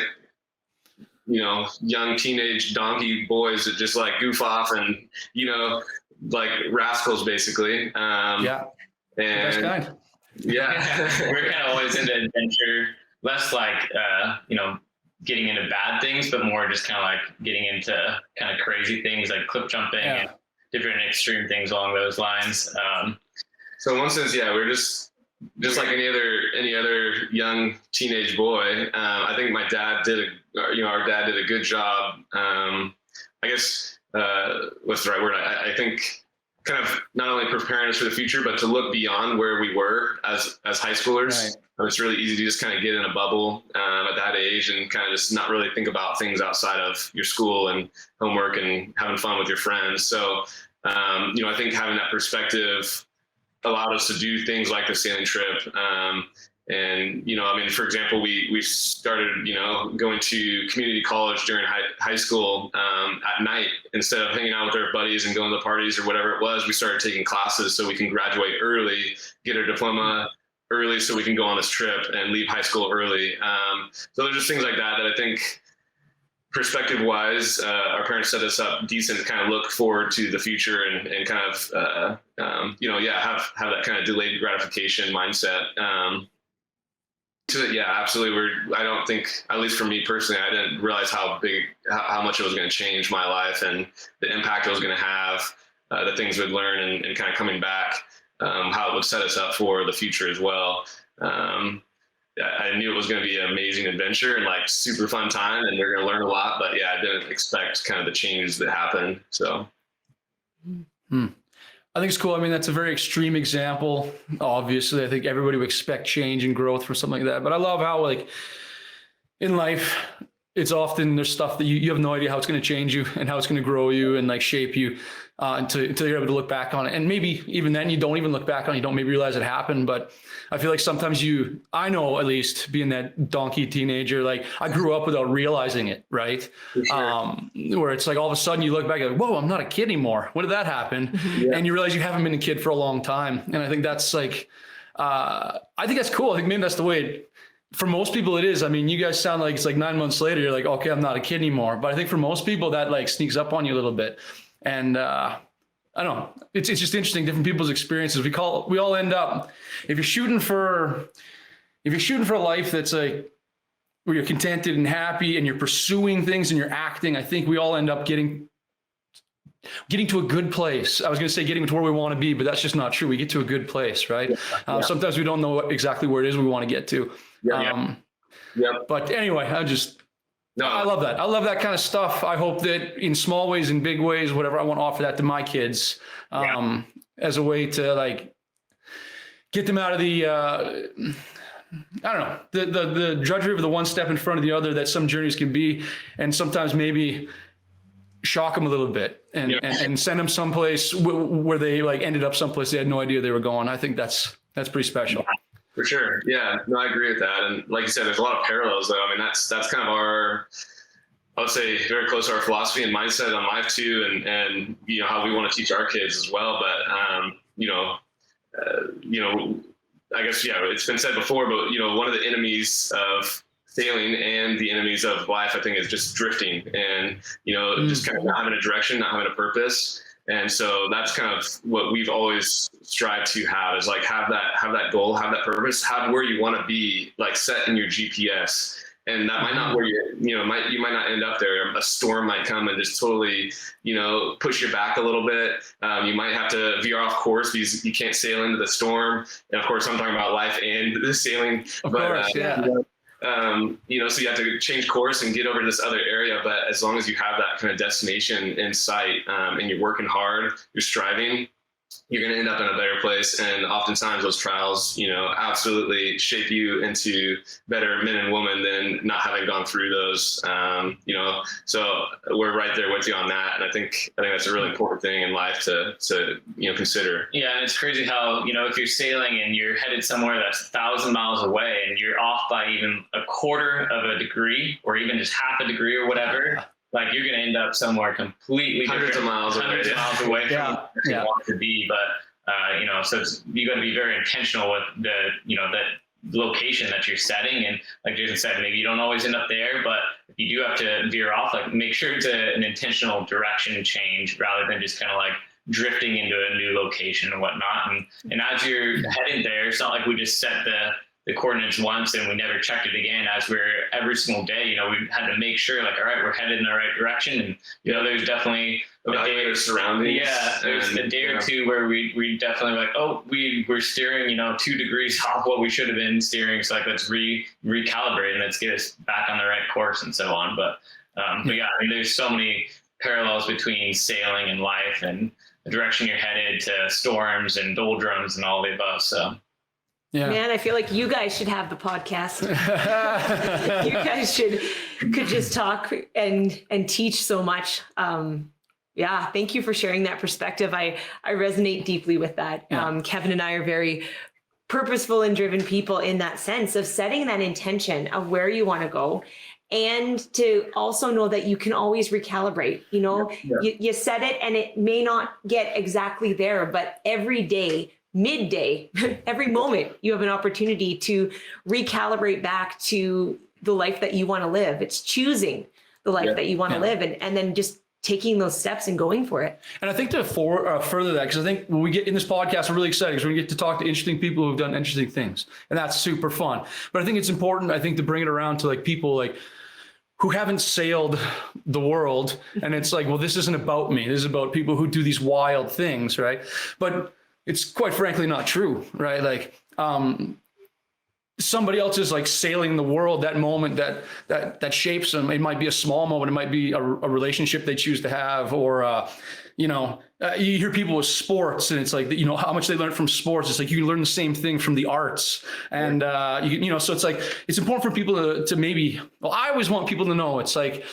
you know, young teenage donkey boys that just like goof off and, you know, like rascals basically. And best kind. We're kind of always into adventure, less like, you know, getting into bad things, but more just kind of like getting into kind of crazy things like cliff jumping and different extreme things along those lines. So in one sense, we're just like any other young teenage boy. I think our dad did a good job. I guess what's the right word? I think kind of not only preparing us for the future, but to look beyond where we were as high schoolers. Right. It's really easy to just kind of get in a bubble at that age and kind of just not really think about things outside of your school and homework and having fun with your friends. So, you know, I think having that perspective allowed us to do things like the sailing trip. And, you know, I mean, for example, we started, you know, going to community college during high school at night. Instead of hanging out with our buddies and going to parties or whatever it was, we started taking classes so we can graduate early, get our diploma early so we can go on this trip and leave high school early. So there's just things like that I think perspective-wise, our parents set us up decent to kind of look forward to the future and kind of, you know, have that kind of delayed gratification mindset. So absolutely. I don't think, at least for me personally, I didn't realize how much it was going to change my life and the impact it was going to have, the things we'd learn and kind of coming back, how it would set us up for the future as well. I knew it was going to be an amazing adventure and like super fun time, and we're going to learn a lot, but I didn't expect kind of the changes that happened. So. I think it's cool. I mean, that's a very extreme example. Obviously, I think everybody would expect change and growth from something like that. But I love how, like, in life, it's often there's stuff that you have no idea how it's going to change you and how it's going to grow you and like shape you until you're able to look back on it. And maybe even then you don't even look back on it. You don't maybe realize it happened. But I feel like sometimes I know at least being that donkey teenager, like I grew up without realizing it, right? Sure. Where it's like all of a sudden you look back and whoa, I'm not a kid anymore. When did that happen? Yeah. And you realize you haven't been a kid for a long time. And I think that's like, I think that's cool. I think maybe that's the way for most people it is. I mean, you guys sound like it's like 9 months later, you're like, okay, I'm not a kid anymore. But I think for most people that like sneaks up on you a little bit. And I don't know, it's just interesting, different people's experiences. We all end up, if you're shooting for a life that's like, where you're contented and happy and you're pursuing things and you're acting, I think we all end up getting to a good place. I was going to say getting to where we want to be, but that's just not true. We get to a good place, right? Sometimes we don't know exactly where it is we want to get to. But anyway, I love that. I love that kind of stuff. I hope that in small ways, in big ways, whatever, I want to offer that to my kids as a way to like get them out of the, I don't know, the drudgery of the one step in front of the other that some journeys can be, and sometimes maybe shock them a little bit and send them someplace where they like ended up someplace they had no idea they were going. I think that's pretty special. For sure. Yeah, no, I agree with that. And like you said, there's a lot of parallels though. I mean, that's kind of I would say very close to our philosophy and mindset on life too. And you know, how we want to teach our kids as well. But, I guess, it's been said before, but one of the enemies of sailing and the enemies of life, I think, is just drifting and, just kind of not having a direction, not having a purpose. And so that's kind of what we've always strived to have, is like have that goal, have that purpose, have where you want to be, like set in your GPS. And that might not where you might not end up there. A storm might come and just totally, push you back a little bit. You might have to veer off course because you can't sail into the storm. And of course, I'm talking about life and the sailing. Of course, yeah. So you have to change course and get over to this other area. But as long as you have that kind of destination in sight, and you're working hard, you're striving, you're going to end up in a better place. And oftentimes those trials, absolutely shape you into better men and women than not having gone through those, so we're right there with you on that. And I think that's a really important thing in life to consider. Yeah. And it's crazy how, if you're sailing and you're headed somewhere that's 1,000 miles away and you're off by even a quarter of a degree or even just half a degree or whatever, like you're going to end up somewhere completely hundreds of miles away from where you want to be. But, so you got to be very intentional with that location that you're setting. And like Jason said, maybe you don't always end up there, but if you do have to veer off, like make sure it's an intentional direction change rather than just kind of like drifting into a new location and whatnot. And as you're heading there, it's not like we just set the coordinates once and we never checked it again. As we're every single day, we had to make sure like, all right, we're headed in the right direction. And, there's definitely evaluate our surroundings. Yeah. There's a day or two where we definitely were like, we're steering, 2 degrees off what we should have been steering. So like, let's recalibrate and let's get us back on the right course and so on. But yeah, I mean, there's so many parallels between sailing and life and the direction you're headed to storms and doldrums and all the above. So. Yeah. Man, I feel like you guys should have the podcast. You guys could just talk and teach so much. Thank you for sharing that perspective. I resonate deeply with that. Yeah. Kevin and I are very purposeful and driven people in that sense of setting that intention of where you want to go, and to also know that you can always recalibrate. You set it and it may not get exactly there, but every day, midday, every moment, you have an opportunity to recalibrate back to the life that you want to live. It's choosing the life that you want to live, and then just taking those steps and going for it. And I think to further that, because I think when we get in this podcast, we're really excited because we get to talk to interesting people who've done interesting things, and that's super fun. But I think it's important, to bring it around to like people like who haven't sailed the world, and it's like, well, this isn't about me. This is about people who do these wild things, right? But it's quite frankly not true, right? Like somebody else is like sailing the world, that moment that shapes them. It might be a small moment. It might be a relationship they choose to have, or, you hear people with sports, and it's like, how much they learn from sports. It's like, you can learn the same thing from the arts. And, so it's like, it's important for people to maybe, I always want people to know, it's like,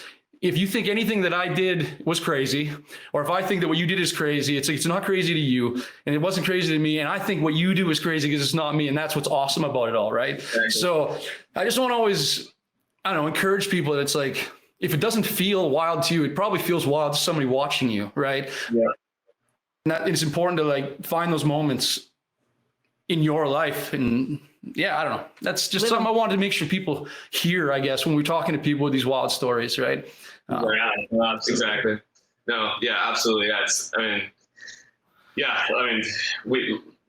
if you think anything that I did was crazy, or if I think that what you did is crazy, it's like, it's not crazy to you, and it wasn't crazy to me. And I think what you do is crazy because it's not me. And that's what's awesome about it all, right? Exactly. So I just want to always, encourage people that it's like, if it doesn't feel wild to you, it probably feels wild to somebody watching you, right? Yeah. And it's important to like find those moments in your life and I don't know. That's just something I wanted to make sure people hear, I guess, when we're talking to people with these wild stories, right? Exactly. No, yeah, absolutely.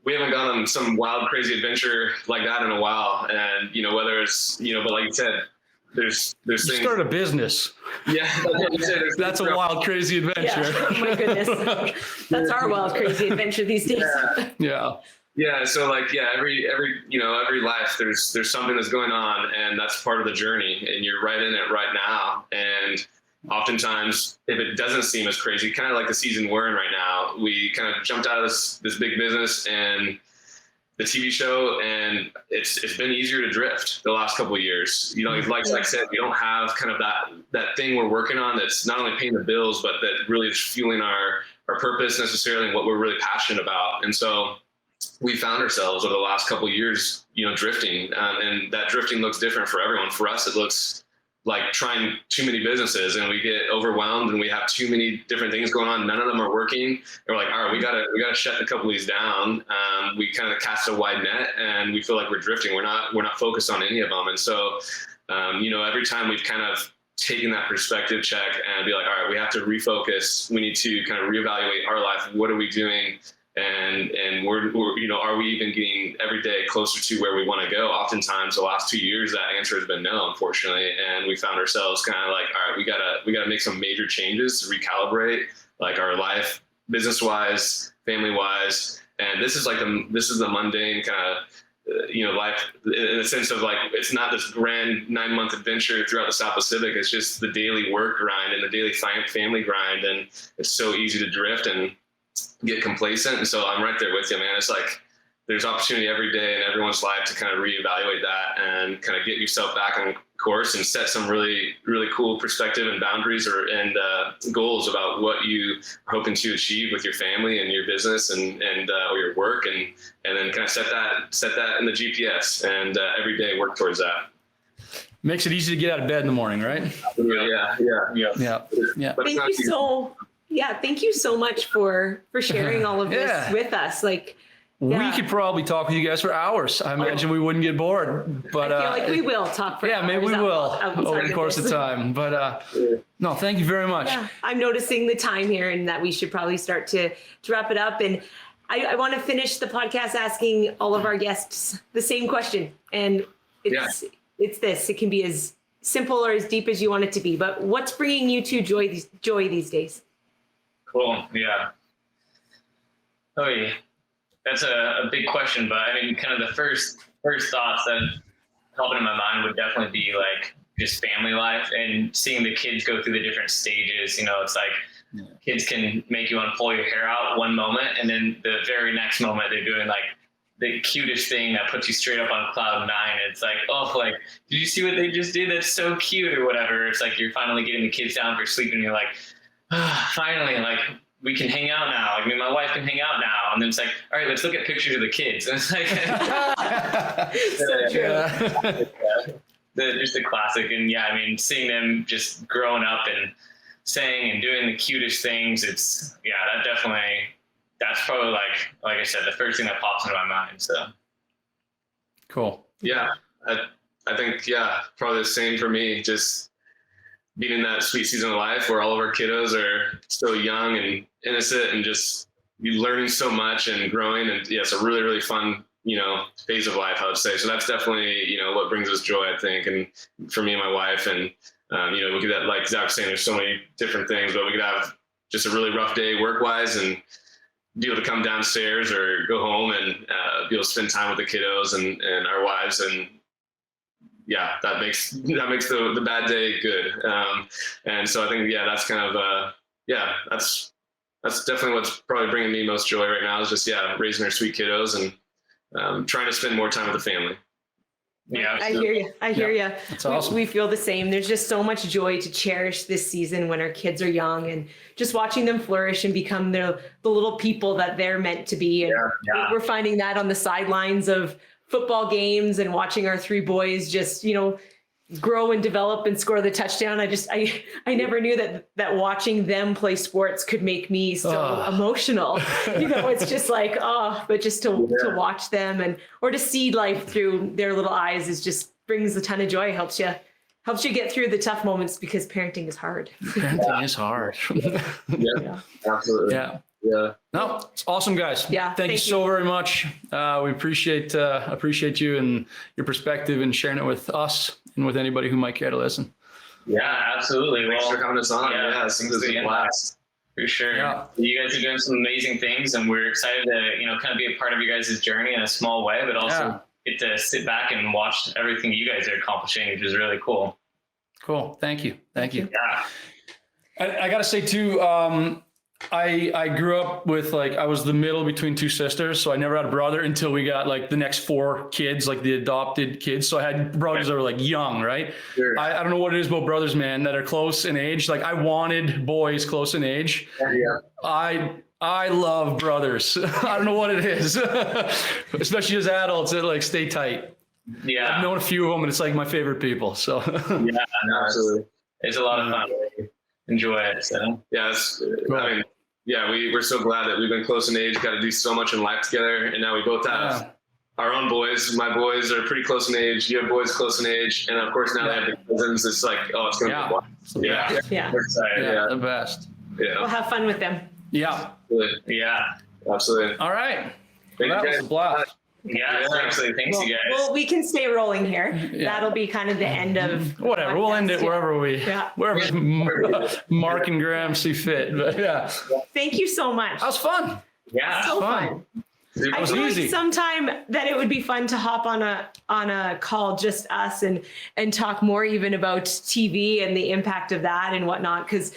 We haven't gone on some wild, crazy adventure like that in a while. And, whether it's, but like you said, there's You things. start a business. Yeah. That's a wild, crazy adventure. Yeah. Oh my goodness. That's our wild, crazy adventure these days. Yeah. Yeah. So every life there's something that's going on, and that's part of the journey, and you're right in it right now. And oftentimes, if it doesn't seem as crazy, kind of like the season we're in right now, we kind of jumped out of this big business and the TV show, and it's been easier to drift the last couple of years. Like I said, we don't have kind of that thing we're working on that's not only paying the bills, but that really is fueling our purpose necessarily and what we're really passionate about. And so we found ourselves over the last couple of years, drifting, and that drifting looks different for everyone. For us, it looks like trying too many businesses, and we get overwhelmed, and we have too many different things going on. None of them are working. And we're like, all right, we gotta shut a couple of these down. We kind of cast a wide net, and we feel like we're drifting. We're not focused on any of them. And so, every time we've kind of taken that perspective check and be like, all right, we have to refocus. We need to kind of reevaluate our life. What are we doing? And we're are we even getting every day closer to where we want to go? Oftentimes, the last 2 years, that answer has been no, unfortunately. And we found ourselves kind of like, all right, we gotta make some major changes to recalibrate like our life, business wise, family wise. And this is the mundane kind of life in the sense of like, it's not this grand 9-month adventure throughout the South Pacific. It's just the daily work grind and the daily family grind. And it's so easy to drift and get complacent. And so I'm right there with you, man. It's like there's opportunity every day in everyone's life to kind of reevaluate that and kind of get yourself back on course and set some really, really cool perspective and boundaries and goals about what you are hoping to achieve with your family and your business and or your work, and then kind of set that in the GPS and every day work towards that. Makes it easy to get out of bed in the morning, right? Yeah. Thank you so much for sharing all of this with us. We could probably talk with you guys for hours. I imagine we wouldn't get bored, but I feel like we will talk for hours. Maybe we will over the course of time. But no, thank you very much. Yeah, I'm noticing the time here, and that we should probably start to wrap it up. And I want to finish the podcast asking all of our guests the same question. And it's this. It can be as simple or as deep as you want it to be. But what's bringing you to joy these days? Cool. Yeah. Oh, yeah. That's a big question, but I mean, kind of the first thoughts that popping in my mind would definitely be like just family life and seeing the kids go through the different stages. It's like kids can make you want to pull your hair out one moment, and then the very next moment they're doing like the cutest thing that puts you straight up on cloud 9. It's like, oh, like, did you see what they just did? That's so cute, or whatever. It's like you're finally getting the kids down for sleep, and you're like, finally, like, we can hang out now. I mean, my wife can hang out now. And then it's like, all right, let's look at pictures of the kids. And it's like, so true. Just the classic. And yeah, I mean, seeing them just growing up and saying and doing the cutest things, that's probably like I said, the first thing that pops into my mind. So cool. Yeah. I think, probably the same for me. Just being in that sweet season of life where all of our kiddos are so young and innocent and just learning so much and growing. And it's a really, really fun, phase of life, I would say. So that's definitely, what brings us joy, I think. And for me and my wife, and, we could have, like Zach was saying, there's so many different things, but we could have just a really rough day work-wise and be able to come downstairs or go home and be able to spend time with the kiddos and our wives. And that makes the bad day good. And so I think, that's kind of, that's definitely what's probably bringing me most joy right now is just, raising our sweet kiddos and trying to spend more time with the family. Yeah, I hear you. That's awesome. We feel the same. There's just so much joy to cherish this season when our kids are young and just watching them flourish and become the little people that they're meant to be. And we're finding that on the sidelines of football games and watching our 3 boys just, grow and develop and score the touchdown. I never knew that watching them play sports could make me so emotional. It's just like, but just to watch them or to see life through their little eyes just brings a ton of joy, helps you get through the tough moments, because parenting is hard. Parenting is hard. Yeah, absolutely. Yeah. No, it's awesome, guys. Yeah. Thank you so very much. We appreciate you and your perspective and sharing it with us and with anybody who might care to listen. Yeah, absolutely. Thanks for having us on. Yeah, this is a blast. For sure. Yeah. You guys are doing some amazing things, and we're excited to, kind of be a part of you guys' journey in a small way, but also get to sit back and watch everything you guys are accomplishing, which is really cool. Cool. Thank you. Yeah. I got to say too, I grew up with I was the middle between two sisters. So I never had a brother until we got the next 4 kids, the adopted kids. So I had brothers that were young, right? Sure. I don't know what it is about brothers, man, that are close in age. I wanted boys close in age. Yeah. I love brothers. I don't know what it is, especially as adults that stay tight. Yeah. I've known a few of them, and it's my favorite people. So yeah, no, absolutely. It's a lot of fun. Enjoy it. So Yeah, we're so glad that we've been close in age, got to do so much in life together, and now we both have our own boys. My boys are pretty close in age. You have boys close in age, and of course now they have the cousins. It's it's gonna be fun. Yeah. we're excited. the best. Yeah. We'll have fun with them. Yeah. Yeah. Absolutely. All right. Thank That you was guys. a blast. Yeah, seriously. Thanks, you guys. Well, we can stay rolling here. Yeah. That'll be kind of the end of Whatever. We'll end it wherever Mark and Graham see fit. But yeah, Thank you so much. that was fun. Yeah. So fun. It I was feel easy. like sometime that it would be fun to hop on a call, just us, and talk more even about TV and the impact of that and whatnot, because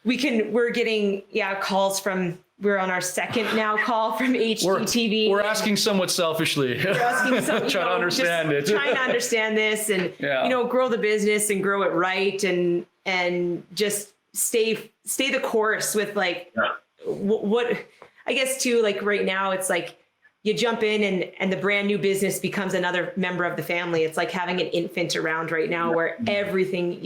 we're getting calls from. We're on our second now call from HGTV. We're asking somewhat selfishly. We're asking some, Trying to understand it. Trying to understand this and grow the business and grow it right and just stay the course with what I guess too, right now it's you jump in and the brand new business becomes another member of the family. It's like having an infant around right now where everything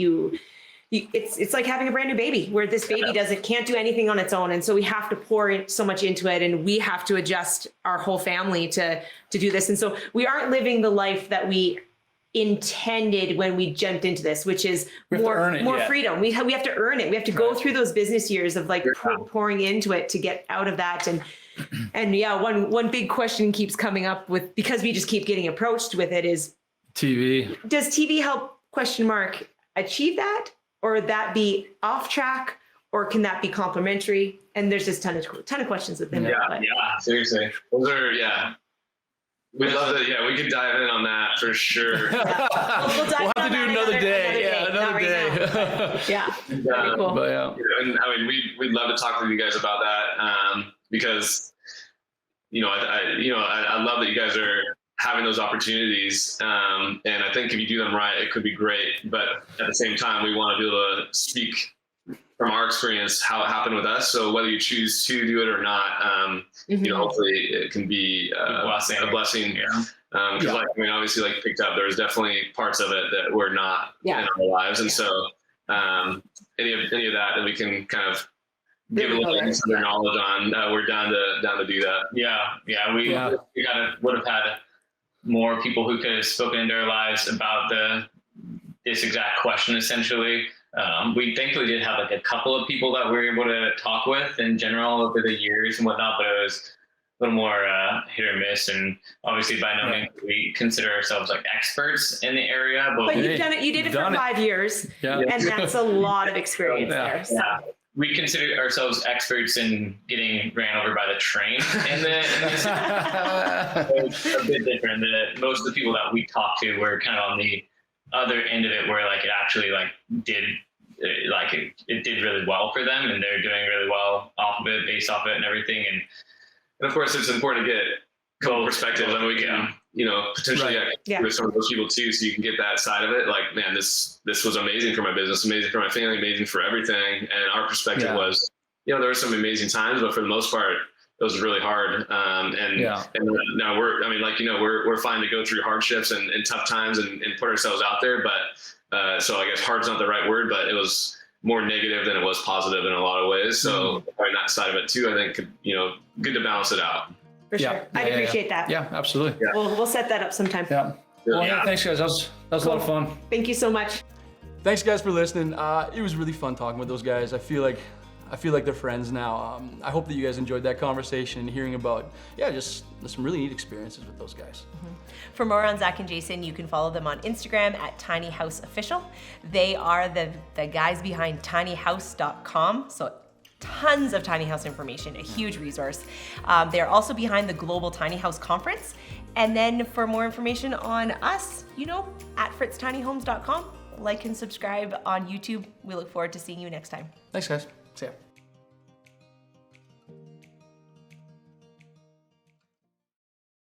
it's like having a brand new baby, where this baby can't do anything on its own. And so we have to pour in so much into it, and we have to adjust our whole family to do this. And so we aren't living the life that we intended when we jumped into this, which is more freedom. We have to earn it. We have to go through those business years of pouring into it to get out of that. And one big question keeps coming up because we just keep getting approached with it is TV. Does TV help ? Achieve that? Or would that be off track, or can that be complementary? And there's just ton of questions within it. Yeah, Seriously. Those are, we'd love to, we could dive in on that for sure. We'll We'll have to do another day. Another day. Yeah. Very cool. But And I mean, we'd love to talk to you guys about that, because, I love that you guys are having those opportunities. And I think if you do them right, it could be great. But at the same time, we want to be able to speak from our experience, how it happened with us. So whether you choose to do it or not, hopefully it can be a blessing. Yeah. Because obviously, like picked up, there's definitely parts of it that were not in our lives. And so any of that we can kind of give a little insider knowledge on, we're down to do that. We would have had more people who could have spoken into our lives about this exact question, essentially. We thankfully did have a couple of people that we were able to talk with in general over the years and whatnot, but it was a little more hit or miss. And obviously by no means we consider ourselves experts in the area. But you've done it. You did it for 5 years, and that's a lot of experience there. So. We consider ourselves experts in getting ran over by the train, and it's a bit different. Most of the people that we talked to were kind of on the other end of it, where it actually did it did really well for them, and they're doing really well off of it, based off it, and everything. And of course, it's important to get perspective, and we can potentially with some of those people too, so you can get that side of it. Man, this was amazing for my business, amazing for my family, amazing for everything. And our perspective was, there were some amazing times, but for the most part, it was really hard. And now we're fine to go through hardships and tough times and put ourselves out there. But So I guess hard's not the right word, but it was more negative than it was positive in a lot of ways. So on that side of it too, I think, good to balance it out. For sure. I'd appreciate that. Yeah, absolutely. Yeah. We'll set that up sometime. Yeah. Well, Yeah. hey, thanks guys. That was a lot of fun. Thank you so much. Thanks guys for listening. It was really fun talking with those guys. I feel like they're friends now. I hope that you guys enjoyed that conversation and hearing about, just some really neat experiences with those guys. For more on Zach and Jason, you can follow them on Instagram at Tiny House Official. They are the guys behind tinyhouse.com. So tons of tiny house information, a huge resource. They're also behind the Global Tiny House Conference. And then for more information on us, at fritztinyhomes.com. Like and subscribe on YouTube. We look forward to seeing you next time. Thanks guys. See ya.